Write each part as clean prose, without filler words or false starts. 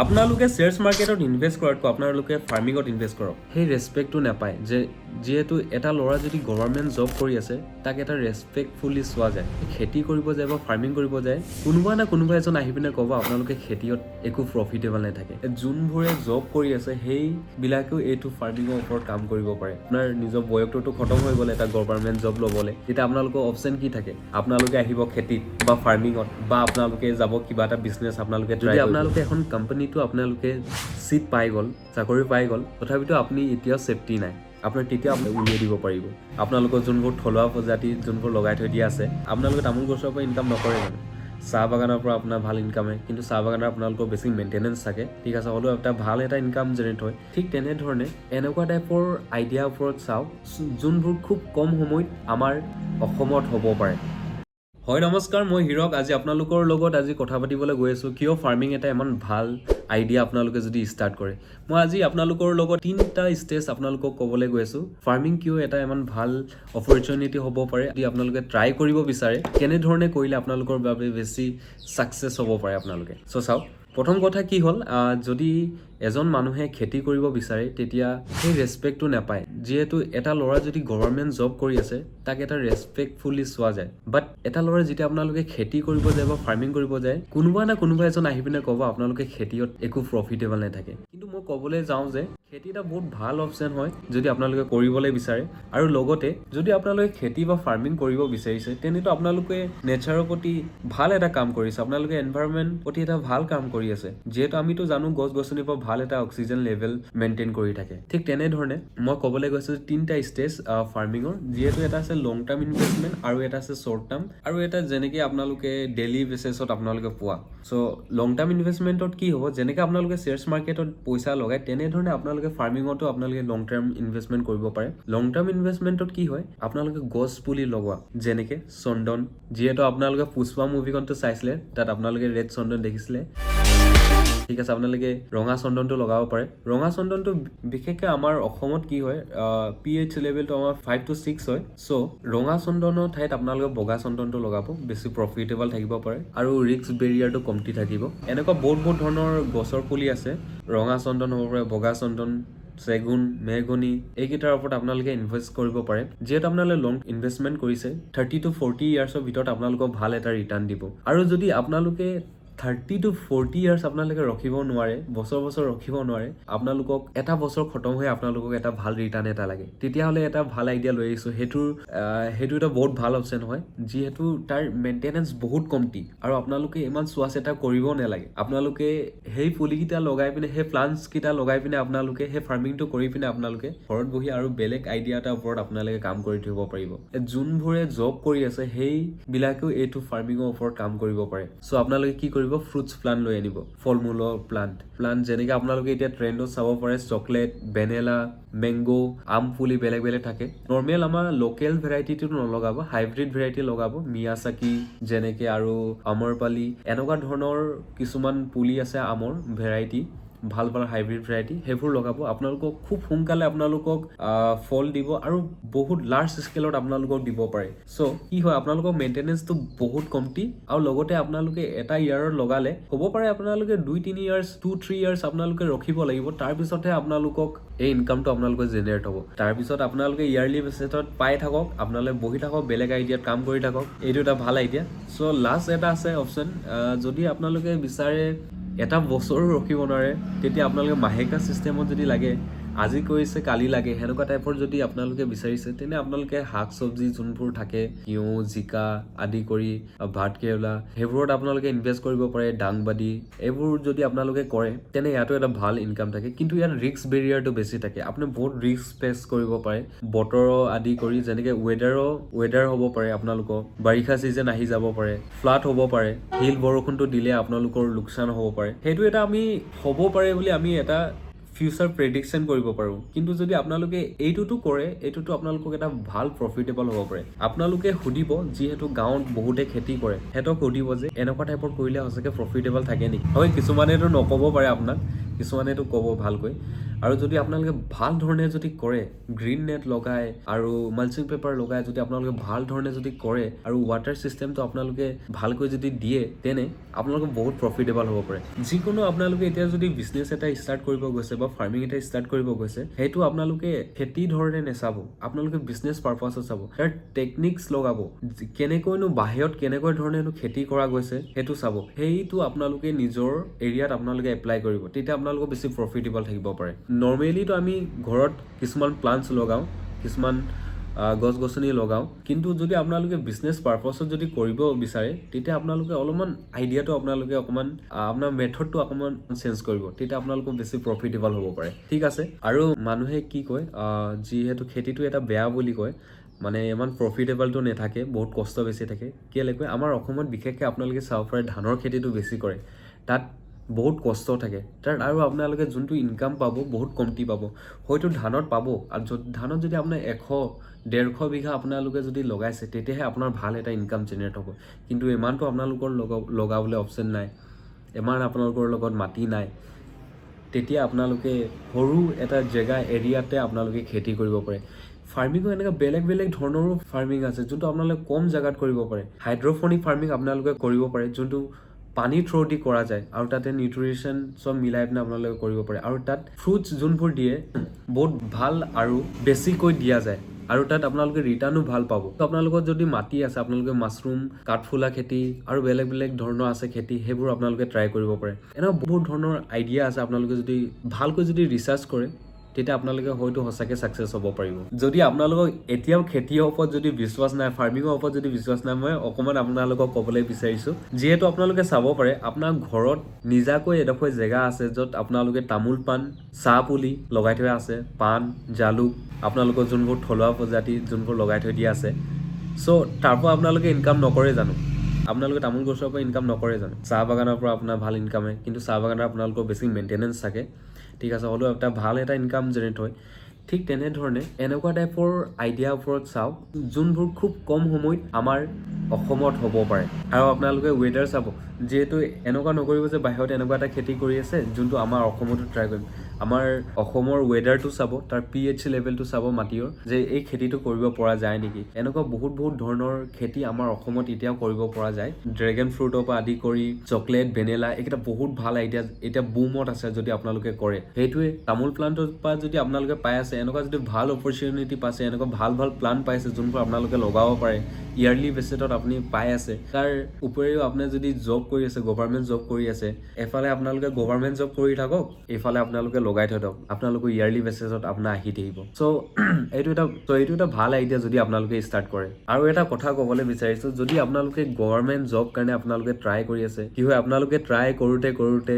আপোনালোকে শ্বেয়াৰ্ছ মাৰ্কেটত ইনভেষ্ট কৰাতকৈ আপোনালোকে ফাৰ্মিঙত ইনভেষ্ট কৰক। সেই ৰেচপেক্টটো নাপায় যে যিহেতু এটা ল'ৰা যদি গভৰ্ণমেণ্ট জব কৰি আছে তাক এটা ৰেচপেক্টফুলি চোৱা যায়। খেতি কৰিব যায় বা ফাৰ্মিং কৰিব যায়, কোনোবা না কোনোবা এজন আহি পিনে ক'ব আপোনালোকে খেতিত একো প্ৰফিটেবল নাথাকে। যোনবোৰে জব কৰি আছে সেইবিলাকেও এইটো ফাৰ্মিঙৰ ওপৰত কাম কৰিব পাৰে। আপোনাৰ নিজৰ বয়সটোতো খতম হৈ গ'লে এটা গভৰ্ণমেণ্ট জব ল'বলৈ, তেতিয়া আপোনালোকৰ অপশ্যন কি থাকে? আপোনালোকে আহিব খেতিত বা ফাৰ্মিঙত, বা আপোনালোকে যাব কিবা এটা বিজনেছ আপোনালোকে যদি আপোনালোকে এখন কোম্পানীটো আপোনালোকে চিট পাই গ'ল, চাকৰি পাই গ'ল, তথাপিতো আপুনি এতিয়াও ছেফটি নাই। আপোনাৰ তেতিয়া আপুনি উলিয়াই দিব পাৰিব। আপোনালোকৰ যোনবোৰ থলুৱা প্ৰজাতি যোনবোৰ লগাই থৈ দিয়া আছে, আপোনালোকে তামোল গছৰ পৰা ইনকাম নকৰে জানো? চাহ বাগানৰ পৰা আপোনাৰ ভাল ইনকামে, কিন্তু চাহ বাগানৰ আপোনালোকৰ বেছি মেইনটেনেঞ্চ থাকে, ঠিক আছে, হ'লেও ভাল এটা ইনকাম জেনেৰেট হয়। ঠিক তেনেধৰণে এনেকুৱা টাইপৰ আইডিয়াৰ ওপৰত চাওক যোনবোৰ খুব কম সময়ত আমাৰ অসমত হ'ব পাৰে। হয় নমস্কাৰ, মই হিৰক। আজি আপোনালোকৰ লগত কথা পাতিবলৈ গৈ আছোঁ কিয় ফাৰ্মিং এটা ইমান ভাল আইডিয়া আপোনালোকে যদি ষ্টাৰ্ট কৰে। মই আজি আপোনালোকৰ লগত 3টা ষ্টেজ আপোনালোকক ক'বলৈ গৈ আছোঁ ফাৰ্মিং কিয় এটা ইমান ভাল অপৰচুনিটি হ'ব পাৰে। যদি আপোনালোকে ট্ৰাই কৰিব বিচাৰে কেনেধৰণে কৰিলে আপোনালোকৰ বাবে বেছি ছাকচেছ হ'ব পাৰে আপোনালোকে। চ' চাওক, প্ৰথম কথা কি হ'ল, যদি এজন মানুহে খেতি কৰিব বিচাৰে তেতিয়া সেই ৰেচপেক্টটো নাপায়। যিহেতু এটা ল'ৰা যদি গভৰ্ণমেণ্ট জব কৰি আছে তাক এটা ৰেচপেক্টফুলি চোৱা যায়। বাট এটা ল'ৰা যেতিয়া আপোনালোকে খেতি কৰিব যায় বা ফাৰ্মিং কৰিব যায়, কোনোবা না কোনোবা এজন আহি পিনে ক'ব আপোনালোকে খেতিত একো প্ৰফিটেবল নাথাকে। কিন্তু মই ক'বলৈ যাওঁ যে খেতি এটা বহুত ভাল অপশ্যন হয় যদি আপোনালোকে কৰিবলৈ বিচাৰে। আৰু লগতে যদি আপোনালোকে খেতি বা ফাৰ্মিং কৰিব বিচাৰিছে তেনেতো আপোনালোকে নেচাৰৰ প্ৰতি ভাল এটা কাম কৰিছে, আপোনালোকে এনভাইৰনমেণ্ট প্ৰতি এটা ভাল কাম কৰি আছে। যিহেতু আমিতো জানো গছ গছনিৰ পৰা ভাল এটা অক্সিজেন লেভেল মেইনটেইন কৰি থাকে। ঠিক তেনেধৰণে মই ক'বলৈ গৈছোঁ 3টা ষ্টেজ ফাৰ্মিঙৰ, যিহেতু এটা আছে লং টাৰ্ম ইনভেষ্টমেণ্ট, আৰু এটা আছে শ্বৰ্ট টাৰ্ম, আৰু এটা যেনেকৈ আপোনালোকে ডেইলি বেচিছত আপোনালোকে পোৱা। চ' লং টাৰ্ম ইনভেষ্টমেণ্টত কি হ'ব, যেনেকৈ আপোনালোকে শ্বেয়াৰ্ছ মাৰ্কেটত পইচা লগায় তেনেধৰণে আপোনালোকে ফাৰ্মিঙতো আপোনালোকে লং টাৰ্ম ইনভেষ্টমেণ্ট কৰিব পাৰে। লং টাৰ্ম ইনভেষ্টমেণ্টত কি হয়, আপোনালোকে গছ পুলি লগোৱা, যেনেকৈ চন্দন। যিহেতু আপোনালোকে পুষ্পা মুভিখনটো চাইছিলে, তাত আপোনালোকে ৰেড চন্দন দেখিছিলে, ঠিক আছে, আপোনালোকে ৰঙা চন্দনটো লগাব পাৰে। ৰঙা চন্দনটো বিশেষকৈ আমাৰ অসমত কি হয়, pH লেভেলটো আমাৰ 5 to 6 হয়। চ' ৰঙা চন্দনৰ ঠাইত আপোনালোকে বগা চন্দনটো লগাব, বেছি প্ৰফিটেবল থাকিব পাৰে আৰু ৰিস্ক বেৰিয়াৰটো কমটি থাকিব। এনেকুৱা বহুত ধৰণৰ গছৰ পুলি আছে, ৰঙা চন্দন হ'ব পাৰে, বগা চন্দন, চেগুন, মেহগনি, এইকেইটাৰ ওপৰত আপোনালোকে ইনভেষ্ট কৰিব পাৰে। যিহেতু আপোনালোকে লং ইনভেষ্টমেণ্ট কৰিছে, 30 to 40 ইয়াৰ্ছৰ ভিতৰত আপোনালোকক ভাল এটা ৰিটাৰ্ণ দিব। আৰু যদি আপোনালোকে 30 to 40 ইয়াৰ্ছ আপোনালোকে ৰখিব নোৱাৰে, বছৰ ৰখিব নোৱাৰে, আপোনালোকক এটা বছৰ খতম হৈ আপোনালোকক এটা ভাল ৰিটাৰ্ণ এটা লাগে, তেতিয়াহ'লে এটা ভাল আইডিয়া লৈ আহিছোঁ। সেইটো এটা বহুত ভাল অপশ্যন হয়, যিহেতু তাৰ মেইনটেনেঞ্চ বহুত কমটি আৰু আপোনালোকে ইমান চোৱা চিতা কৰিব নালাগে। আপোনালোকে সেই পুলিকেইটা লগাই পিনে, সেই প্লাণ্টছকেইটা লগাই পিনে আপোনালোকে সেই ফাৰ্মিংটো কৰি পিনে আপোনালোকে ঘৰত বহি আৰু বেলেগ আইডিয়া এটাৰ ওপৰত আপোনালোকে কাম কৰি থাকিব পাৰিব। যোনবোৰে জব কৰি আছে সেইবিলাকেও এইটো ফাৰ্মিঙৰ ওপৰত কাম কৰিব পাৰে। চ' আপোনালোকে কি কৰিব, ফ্ৰুটছ প্লাণ্ট লৈ আনিব, ফল মূলৰ প্লাণ্ট যেনেকৈ আপোনালোকে এতিয়া ট্ৰেণ্ডত চাব পাৰে, চকলেট, ভেনিলা, মেংগো, আম পুলি বেলেগ থাকে। নৰ্মেল আমাৰ লোকেল ভেৰাইটিটো নলগাব, হাইব্ৰিড ভেৰাইটি লগাব, মিয়াচাকি যেনেকৈ আৰু আমৰপালি, এনেকুৱা ধৰণৰ কিছুমান পুলি আছে আমৰ ভেৰাইটি, ভাল হাইব্ৰিড ভেৰাইটি, সেইবোৰ লগাব। আপোনালোকক খুব সোনকালে আপোনালোকক ফল দিব আৰু বহুত লাৰ্জ স্কেলত আপোনালোকক দিব পাৰে। চ' কি হয়, আপোনালোকৰ মেইনটেনেঞ্চটো বহুত কমটি, আৰু লগতে আপোনালোকে এটা ইয়াৰত লগালে হ'ব পাৰে আপোনালোকে 2-3 ইয়াৰ্ছ, 2-3 ইয়াৰ্ছ আপোনালোকে ৰখিব লাগিব, তাৰপিছতহে আপোনালোকক এই ইনকামটো আপোনালোকৰ জেনেৰেট হ'ব। তাৰপিছত আপোনালোকে ইয়াৰলি বেচিছত পাই থাকক, আপোনালোকে বহি থাকক, বেলেগ আইডিয়াত কাম কৰি থাকক। এইটো এটা ভাল আইডিয়া। চ' লাষ্ট এটা আছে অপশ্যন, যদি আপোনালোকে বিচাৰে এটা বছৰো ৰখিব নোৱাৰে, তেতিয়া আপোনালোকে মাহেকা চিষ্টেমত যদি লাগে, আজি কৰিছে কালি লাগে, সেনেকুৱা টাইপৰ যদি আপোনালোকে বিচাৰিছে, তেনে আপোনালোকে শাক চব্জি যোনবোৰ থাকে, তিয়ঁহ, জিকা আদি কৰি, ভাত কেৰেলা, সেইবোৰত আপোনালোকে ইনভেষ্ট কৰিব পাৰে। দাংবাদি, এইবোৰ যদি আপোনালোকে কৰে তেনে ইয়াতো এটা ভাল ইনকাম থাকে, কিন্তু ইয়াত ৰিস্ক বেৰিয়াৰটো বেছি থাকে। আপুনি বহুত ৰিস্ক ফেচ কৰিব পাৰে, বতৰৰ আদি কৰি, যেনেকৈ ৱেডাৰ হ'ব পাৰে, আপোনালোকৰ বাৰিষা চিজন আহি যাব পাৰে, ফ্লাড হ'ব পাৰে, শিল বৰষুণটো দিলে আপোনালোকৰ লোকচান হ'ব পাৰে। সেইটো এটা আমি হ'ব পাৰে বুলি আমি এটা ফিউচাৰ প্ৰেডিকশ্যন কৰিব পাৰোঁ। কিন্তু যদি আপোনালোকে এইটোতো কৰে, এইটোতো আপোনালোকক এটা ভাল প্ৰফিটেবল হ'ব পাৰে। আপোনালোকে সুধিব, যিহেতু গাঁৱত বহুতে খেতি কৰে, সিহঁতক সুধিব যে এনেকুৱা টাইপৰ কৰিলে সঁচাকৈ প্ৰফিটেবল থাকে নেকি। হয়, কিছুমানেতো নক'ব পাৰে আপোনাক, কিছুমানেতো ক'ব ভালকৈ। আৰু যদি আপোনালোকে ভাল ধৰণে যদি কৰে, গ্ৰীণ নেট লগাই আৰু মালচিং পেপাৰ লগাই যদি আপোনালোকে ভাল ধৰণে যদি কৰে আৰু ৱাটাৰ চিষ্টেমটো আপোনালোকে ভালকৈ যদি দিয়ে, তেনে আপোনালোকে বহুত প্ৰফিটেবল হ'ব পাৰে। যিকোনো আপোনালোকে এতিয়া যদি বিজনেছ এটা ষ্টাৰ্ট কৰিব গৈছে বা ফাৰ্মিং এটা ষ্টাৰ্ট কৰিব গৈছে, সেইটো আপোনালোকে খেতি ধৰণে নেচাব, আপোনালোকে বিজনেছ পাৰপাছত চাব, তাৰ টেকনিক্স লগাব, কেনেকৈনো বাহিৰত কেনেকৈ ধৰণেনো খেতি কৰা গৈছে সেইটো চাব, সেইটো আপোনালোকে নিজৰ এৰিয়াত আপোনালোকে এপ্লাই কৰিব, তেতিয়া আপোনালোকৰ বেছি প্ৰফিটেবল থাকিব পাৰে। নৰ্মেলিতো আমি ঘৰত কিছুমান প্লান্টছ লগাওঁ, কিছুমান গছ গছনি লগাওঁ, কিন্তু যদি আপোনালোকে বিজনেছ পাৰপাছত যদি কৰিব বিচাৰে, তেতিয়া আপোনালোকে অলপমান আইডিয়াটো আপোনালোকে অকণমান আপোনাৰ মেথডটো অকণমান চেঞ্জ কৰিব, তেতিয়া আপোনালোকৰ বেছি প্ৰফিটেবল হ'ব পাৰে। ঠিক আছে, আৰু মানুহে কি কয়, যিহেতু খেতিটো এটা বেয়া বুলি কয়, মানে ইমান প্ৰফিটেবলটো নাথাকে, বহুত কষ্ট বেছি থাকে, কেলৈ কয়, আমাৰ অসমত বিশেষকৈ আপোনালোকে চাব পাৰে ধানৰ খেতিটো বেছি কৰে, তাত বহুত কষ্ট থাকে তাত, আৰু আপোনালোকে যোনটো ইনকাম পাব বহুত কমটি পাব, হয়তো ধানত পাব, আৰু ধানত যদি আপোনাৰ 100-150 বিঘা আপোনালোকে যদি লগাইছে, তেতিয়াহে আপোনাৰ ভাল এটা ইনকাম জেনেৰেট হ'ব, কিন্তু ইমানটো আপোনালোকৰ লগাবলৈ অপশ্যন নাই, ইমান আপোনালোকৰ লগত মাটি নাই, তেতিয়া আপোনালোকে সৰু এটা জেগা এৰিয়াতে আপোনালোকে খেতি কৰিব পাৰে। ফাৰ্মিঙো এনেকুৱা বেলেগ বেলেগ ধৰণৰো ফাৰ্মিং আছে, যোনটো আপোনালোকে কম জেগাত কৰিব পাৰে। হাইড্ৰফনিক ফাৰ্মিং আপোনালোকে কৰিব পাৰে, যোনটো পানী থ্ৰু দি কৰা যায়, আৰু তাতে নিউট্ৰিশ্যন চব মিলাই পিনে আপোনালোকে কৰিব পাৰে, আৰু তাত ফ্ৰুটছ যোনবোৰ দিয়ে বহুত ভাল আৰু বেছিকৈ দিয়া যায়, আৰু তাত আপোনালোকে ৰিটাৰ্ণো ভাল পাব। আপোনালোকৰ যদি মাটি আছে, আপোনালোকে মাছৰুম, কাঠফুলা খেতি আৰু বেলেগ বেলেগ ধৰণৰ আছে খেতি, সেইবোৰ আপোনালোকে ট্ৰাই কৰিব পাৰে। এনেকুৱা বহুত ধৰণৰ আইডিয়া আছে, আপোনালোকে যদি ভালকৈ যদি ৰিচাৰ্চ কৰে, তেতিয়া আপোনালোকে হয়তো সঁচাকৈ ছাকচেছ হ'ব পাৰিব। যদি আপোনালোকক এতিয়াও খেতিৰ ওপৰত যদি বিশ্বাস নাই, ফাৰ্মিঙৰ ওপৰত যদি বিশ্বাস নাই, মই অকণমান আপোনালোকক ক'বলৈ বিচাৰিছোঁ, যিহেতু আপোনালোকে চাব পাৰে আপোনাৰ ঘৰত নিজাকৈ এডোখৰ জেগা আছে, য'ত আপোনালোকে তামোল পাণ, চাহ পুলি লগাই থোৱা আছে, পাণ, জালুক, আপোনালোকৰ যোনবোৰ থলুৱা প্ৰজাতি যোনবোৰ লগাই থৈ দিয়া আছে, চ' তাৰ পৰা আপোনালোকে ইনকাম নকৰে জানো? আপোনালোকে তামোল গছৰ পৰা ইনকাম নকৰে জানো? চাহ বাগানৰ পৰা আপোনাৰ ভাল ইনকামে, কিন্তু চাহ বাগানৰ আপোনালোকৰ বেছি মেইনটেনেঞ্চ থাকে, ঠিক আছে, হ'লেও এটা ভাল এটা ইনকাম জেনেৰেট হয়। ঠিক তেনেধৰণে এনেকুৱা টাইপৰ আইডিয়াৰ ওপৰত চাওক, যোনবোৰ খুব কম সময়ত আমাৰ অসমত হ'ব পাৰে, আৰু আপোনালোকে ৱেডাৰ চাব, যিহেতু এনেকুৱা নকৰিব যে বাহিৰত এনেকুৱা এটা খেতি কৰি আছে যোনটো আমাৰ অসমতো ট্ৰাই কৰিম, আমাৰ অসমৰ ৱেডাৰটো চাব, তাৰ pH লেভেলটো চাব মাটিৰ, যে এই খেতিটো কৰিব পৰা যায় নেকি। এনেকুৱা বহুত ধৰণৰ খেতি আমাৰ অসমত এতিয়াও কৰিব পৰা যায়, ড্ৰেগন ফ্ৰুটৰ পৰা আদি কৰি চকলেট, ভেনিলা, এইকেইটা বহুত ভাল আইডিয়া এতিয়া বুমত আছে, যদি আপোনালোকে কৰে। সেইটোৱে তামোল প্লান্টৰ পৰা যদি আপোনালোকে পাই আছে, এনেকুৱা যদি ভাল অপৰচুনিটি পাইছে, এনেকুৱা ভাল প্লান্ট পাইছে যোনবোৰ আপোনালোকে লগাব পাৰে, ইয়াৰলি বেচিছত আপুনি পাই আছে, তাৰ উপৰিও আপুনি যদি জব কৰি আছে, গভৰ্ণমেণ্ট জব কৰি আছে, এফালে আপোনালোকে গভৰ্ণমেণ্ট জব কৰি থাকক, এইফালে আপোনালোকে লগাই থৈ দিয়ক, আপোনালোকৰ ইয়াৰলি বেচিছত আপোনাৰ আহি থাকিব। চ' এইটো এটা ভাল আইডিয়া যদি আপোনালোকে ষ্টাৰ্ট কৰে। আৰু এটা কথা ক'বলৈ বিচাৰিছোঁ, যদি আপোনালোকে গভৰ্ণমেণ্ট জব কাৰণে আপোনালোকে ট্ৰাই কৰি আছে, কি হয়, আপোনালোকে ট্ৰাই কৰোঁতে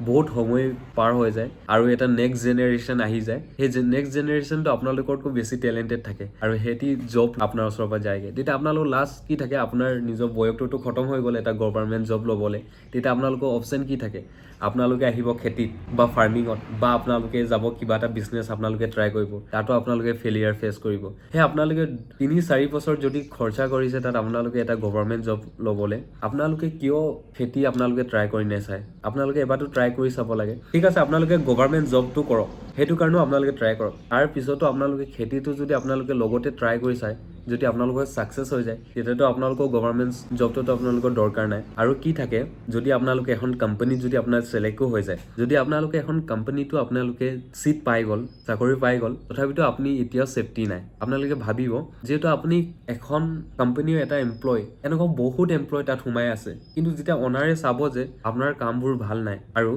বহুত সময় পাৰ হৈ যায়, আৰু এটা নেক্সট জেনেৰেশ্যন আহি যায়, সেই নেক্সট জেনেৰেশ্যনটো আপোনালোকতকৈ বেছি টেলেণ্টেড থাকে, আৰু সিহঁতি জব আপোনাৰ ওচৰৰ পৰা যায়গৈ, তেতিয়া আপোনালোকৰ লাষ্ট কি থাকে, আপোনাৰ নিজৰ বয়সটোতো খতম হৈ গ'লে এটা গভৰ্ণমেণ্ট জব ল'বলৈ, তেতিয়া আপোনালোকৰ অপশ্যন কি থাকে, আপোনালোকে আহিব খেতিত বা ফাৰ্মিঙত, বা আপোনালোকে যাব কিবা এটা বিজনেছ আপোনালোকে ট্ৰাই কৰিব, তাতো আপোনালোকে ফেইলিয়াৰ ফেচ কৰিব। সেই আপোনালোকে 3-4 বছৰ যদি খৰচা কৰিছে তাত আপোনালোকে এটা গভৰ্ণমেণ্ট জব ল'বলৈ, আপোনালোকে কিয় খেতি আপোনালোকে ট্ৰাই কৰি নাচায়? আপোনালোকে এবাৰতো ট্ৰাই কৰি চাব লাগে। ঠিক আছে, আপোনালোকে গভৰ্ণমেণ্ট জবটো কৰক, সেইটো কাৰণেও আপোনালোকে ট্ৰাই কৰক, তাৰ পিছতো আপোনালোকে খেতিটো যদি আপোনালোকে লগতে ট্ৰাই কৰি চায়, যদি আপোনালোকৰ ছাকচেছ হৈ যায়, তেতিয়াতো আপোনালোকৰ গভৰ্ণমেণ্ট জবটোতো আপোনালোকৰ দৰকাৰ নাই। আৰু কি থাকে, যদি আপোনালোকে এখন কোম্পানীত যদি আপোনাৰ চিলেক্টো হৈ যায়, যদি আপোনালোকে এখন কোম্পানীটো আপোনালোকে চিট পাই গ'ল, চাকৰি পাই গ'ল, তথাপিতো আপুনি এতিয়াও ছেফটি নাই। আপোনালোকে ভাবিব, যিহেতু আপুনি এখন কোম্পানীৰ এটা এমপ্লয়, এনেকুৱা বহুত এমপ্লয় তাত সোমাই আছে, কিন্তু যেতিয়া অনাৰে চাব যে আপোনাৰ কামবোৰ ভাল নাই, আৰু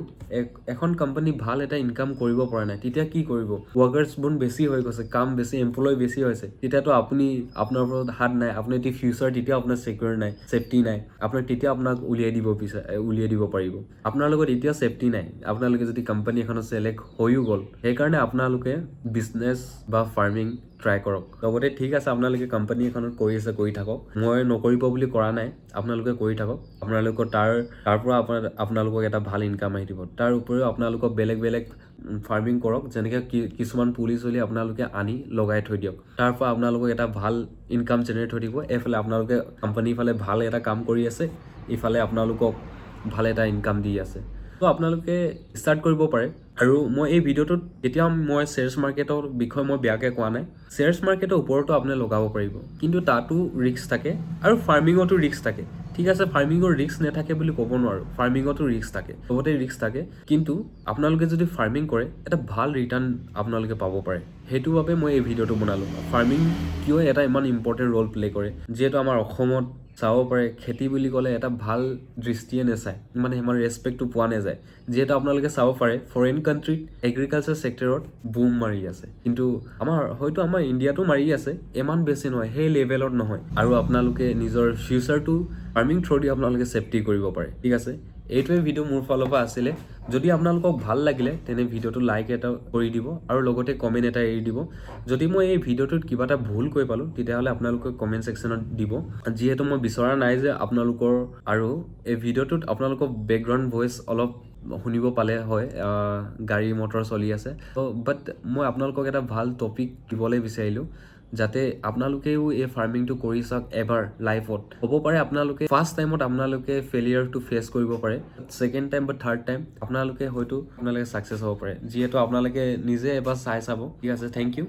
এখন কোম্পানী ভাল এটা ইনকাম কৰিব পৰা নাই, তেতিয়া কি কৰিব? ৱৰ্কাৰ্ছবোৰ বেছি হৈ গৈছে, কাম বেছি, এমপ্লয় বেছি হৈছে, তেতিয়াতো আপোনাৰ ওপৰত হাত নাই, আপুনি এতিয়া ফিউচাৰ তেতিয়াও আপোনাৰ ছিকিউৰ নাই, ছেফটি নাই, আপোনাক উলিয়াই দিব পাৰিব, আপোনাৰ লগত এতিয়া ছেফটি নাই। আপোনালোকে যদি কোম্পানী এখনত চিলেক্ট হৈও গ'ল, সেইকাৰণে আপোনালোকে বিজনেছ বা ফাৰ্মিং ট্ৰাই কৰক। লগতে ঠিক আছে, আপোনালোকে কোম্পানী এখনত কৰি থাকক, মই নকৰিব বুলি কৰা নাই, আপোনালোকে কৰি থাকক, আপোনালোকৰ তাৰ পৰা আপোনালোকক এটা ভাল ইনকাম আহি দিব। তাৰ উপৰিও আপোনালোকক বেলেগ ফাৰ্মিং কৰক, যেনেকৈ কিছুমান পুলি আপোনালোকে আনি লগাই থৈ দিয়ক, তাৰ পৰা আপোনালোকক এটা ভাল ইনকাম জেনেৰেট হৈ থাকিব। এইফালে আপোনালোকে কোম্পানীৰ ফালে ভাল এটা কাম কৰি আছে, ইফালে আপোনালোকক ভাল এটা ইনকাম দি আছে। তো আপোনালোকে ষ্টাৰ্ট কৰিব পাৰে আৰু মই এই ভিডিঅ'টোত এতিয়া মই শ্বেয়াৰ্ছ মাৰ্কেটৰ বিষয়ে মই বেয়াকৈ কোৱা নাই শ্বেয়াৰ্ছ মাৰ্কেটৰ ওপৰতো আপুনি লগাব পাৰিব কিন্তু তাতো ৰিস্ক থাকে আৰু ফাৰ্মিঙতো ৰিস্ক থাকে ঠিক আছে ফাৰ্মিঙৰ ৰিস্ক নাথাকে বুলি ক'ব নোৱাৰোঁ ফাৰ্মিঙতো ৰিস্ক থাকে চবতে ৰিস্ক থাকে কিন্তু আপোনালোকে যদি ফাৰ্মিং কৰে এটা ভাল ৰিটাৰ্ণ আপোনালোকে পাব পাৰে সেইটোৰ বাবে মই এই ভিডিঅ'টো বনালোঁ ফাৰ্মিং কিয় এটা ইমান ইম্পৰ্টেণ্ট ৰ'ল প্লে' কৰে যিহেতু আমাৰ অসমত চাব পাৰে খেতি বুলি ক'লে এটা ভাল দৃষ্টিয়ে নাচায় মানে আমাৰ ৰেচপেক্টটো পোৱা নাযায় যিহেতু আপোনালোকে চাব পাৰে ফৰেইন কাণ্ট্ৰিত এগ্ৰিকালচাৰ ছেক্টৰত বুম মাৰি আছে কিন্তু হয়তো আমাৰ ইণ্ডিয়াতো মাৰি আছে ইমান বেছি নহয় সেই লেভেলত নহয় আৰু আপোনালোকে নিজৰ ফিউচাৰটো ফাৰ্মিং থ্ৰুদি আপোনালোকে ছেফটি কৰিব পাৰে ঠিক আছে এইটোৱে ভিডিঅ' মোৰ ফালৰ পৰা আছিলে যদি আপোনালোকক ভাল লাগিলে তেনে ভিডিঅ'টো লাইক এটা কৰি দিব আৰু লগতে কমেণ্ট এটা এৰি দিব যদি মই এই ভিডিঅ'টোত কিবা এটা ভুল কৈ পালোঁ তেতিয়াহ'লে আপোনালোকে কমেণ্ট ছেকশ্যনত দিব যিহেতু মই বিচৰা নাই যে আপোনালোকৰ আৰু এই ভিডিঅ'টোত আপোনালোকৰ বেকগ্ৰাউণ্ড ভইচ অলপ শুনিব পালে হয় গাড়ী মটৰ চলি আছে ত' বাট মই আপোনালোকক এটা ভাল টপিক দিবলৈ বিচাৰিলোঁ যাতে আপোনালোকেও এই ফাৰ্মিংটো কৰি চাওক এবাৰ লাইফত হ'ব পাৰে আপোনালোকে ফাৰ্ষ্ট টাইমত আপোনালোকে ফেলিয়াৰটো ফেচ কৰিব পাৰে ছেকেণ্ড টাইম বা থাৰ্ড টাইম আপোনালোকে ছাকচেছ হ'ব পাৰে যিহেতু আপোনালোকে নিজে এবাৰ চাই চাব ঠিক আছে থেংক ইউ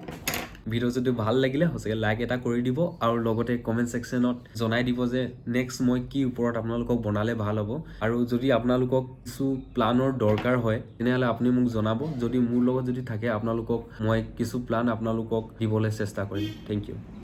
ভিডিঅ' যদি ভাল লাগিলে সঁচাকৈ লাইক এটা কৰি দিব আৰু লগতে কমেণ্ট ছেকশ্যনত জনাই দিব যে নেক্সট মই কি ওপৰত আপোনালোকক বনালে ভাল হ'ব আৰু যদি আপোনালোকক কিছু প্লানৰ দৰকাৰ হয় তেনেহ'লে আপুনি মোক জনাব যদি মোৰ লগত যদি থাকে আপোনালোকক মই কিছু প্লান আপোনালোকক দিবলৈ চেষ্টা কৰিম থেংক ইউ